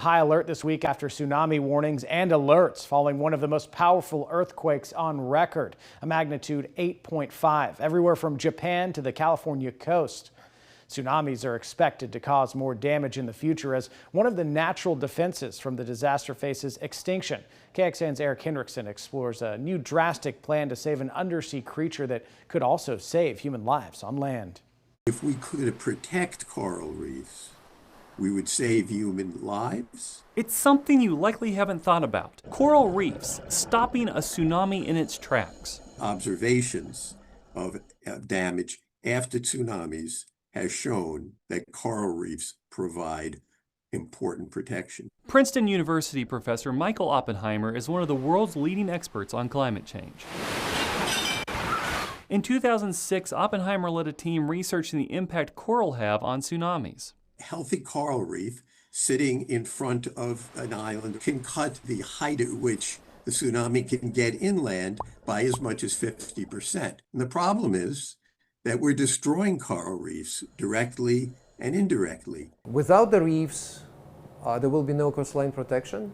High alert this week after tsunami warnings and alerts following one of the most powerful earthquakes on record, a magnitude 8.5, everywhere from Japan to the California coast. Tsunamis are expected to cause more damage in the future as one of the natural defenses from the disaster faces extinction. KXAN's Eric Hendrickson explores a new drastic plan to save an undersea creature that could also save human lives on land. If we could protect coral reefs, we would save human lives. It's something you likely haven't thought about. Coral reefs stopping a tsunami in its tracks. Observations of damage after tsunamis has shown that coral reefs provide important protection. Princeton University professor Michael Oppenheimer is one of the world's leading experts on climate change. In 2006, Oppenheimer led a team researching the impact coral have on tsunamis. Healthy coral reef sitting in front of an island can cut the height at which the tsunami can get inland by as much as 50%. And the problem is that we're destroying coral reefs directly and indirectly. Without the reefs, there will be no coastline protection.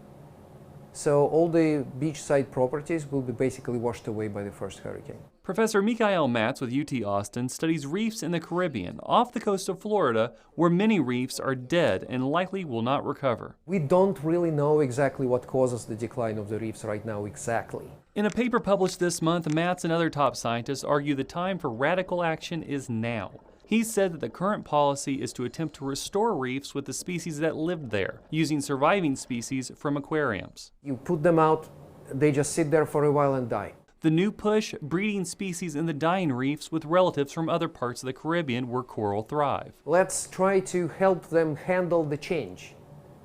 So all the beachside properties will be basically washed away by the first hurricane. Professor Mikael Matz with UT Austin studies reefs in the Caribbean, off the coast of Florida, where many reefs are dead and likely will not recover. We don't really know exactly what causes the decline of the reefs right now exactly. In a paper published this month, Matz and other top scientists argue the time for radical action is now. He said that the current policy is to attempt to restore reefs with the species that lived there, using surviving species from aquariums. You put them out, they just sit there for a while and die. The new push, breeding species in the dying reefs with relatives from other parts of the Caribbean where coral thrive. Let's try to help them handle the change,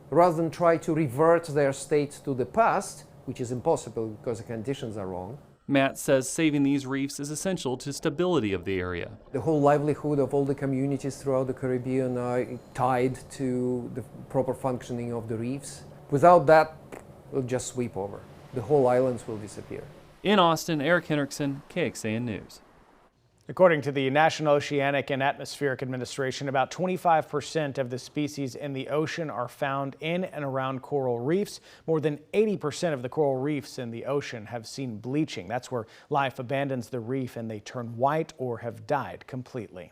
rather than try to revert their state to the past, which is impossible because the conditions are wrong. Matt says saving these reefs is essential to stability of the area. The whole livelihood of all the communities throughout the Caribbean are tied to the proper functioning of the reefs. Without that, we'll just sweep over. The whole islands will disappear. In Austin, Eric Hendrickson, KXAN News. According to the National Oceanic and Atmospheric Administration, about 25% of the species in the ocean are found in and around coral reefs. More than 80% of the coral reefs in the ocean have seen bleaching. That's where life abandons the reef and they turn white or have died completely.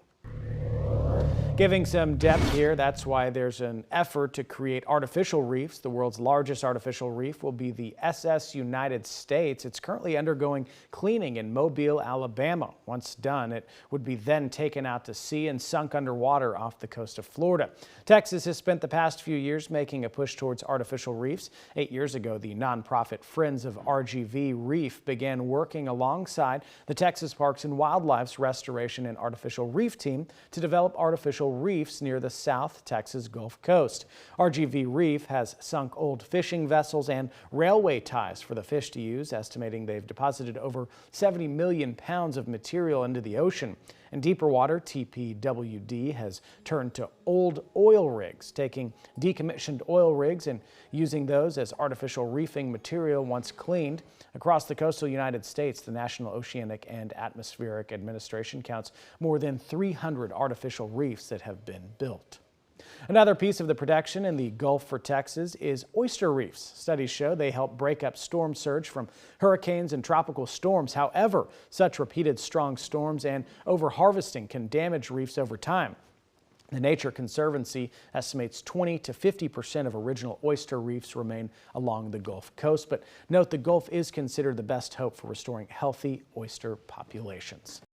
Giving some depth here, that's why there's an effort to create artificial reefs. The world's largest artificial reef will be the SS United States. It's currently undergoing cleaning in Mobile, Alabama. Once done, it would be then taken out to sea and sunk underwater off the coast of Florida. Texas has spent the past few years making a push towards artificial reefs. 8 years ago, the nonprofit Friends of RGV Reef began working alongside the Texas Parks and Wildlife's Restoration and Artificial Reef team to develop artificial reefs near the South Texas Gulf Coast. RGV Reef has sunk old fishing vessels and railway ties for the fish to use, estimating they've deposited over 70 million pounds of material into the ocean. In deeper water, TPWD has turned to old oil rigs, taking decommissioned oil rigs and using those as artificial reefing material once cleaned. Across the coastal United States, the National Oceanic and Atmospheric Administration counts more than 300 artificial reefs that have been built. Another piece of the protection in the Gulf for Texas is oyster reefs. Studies show they help break up storm surge from hurricanes and tropical storms. However, such repeated strong storms and overharvesting can damage reefs over time. The Nature Conservancy estimates 20 to 50% of original oyster reefs remain along the Gulf Coast, but note the Gulf is considered the best hope for restoring healthy oyster populations.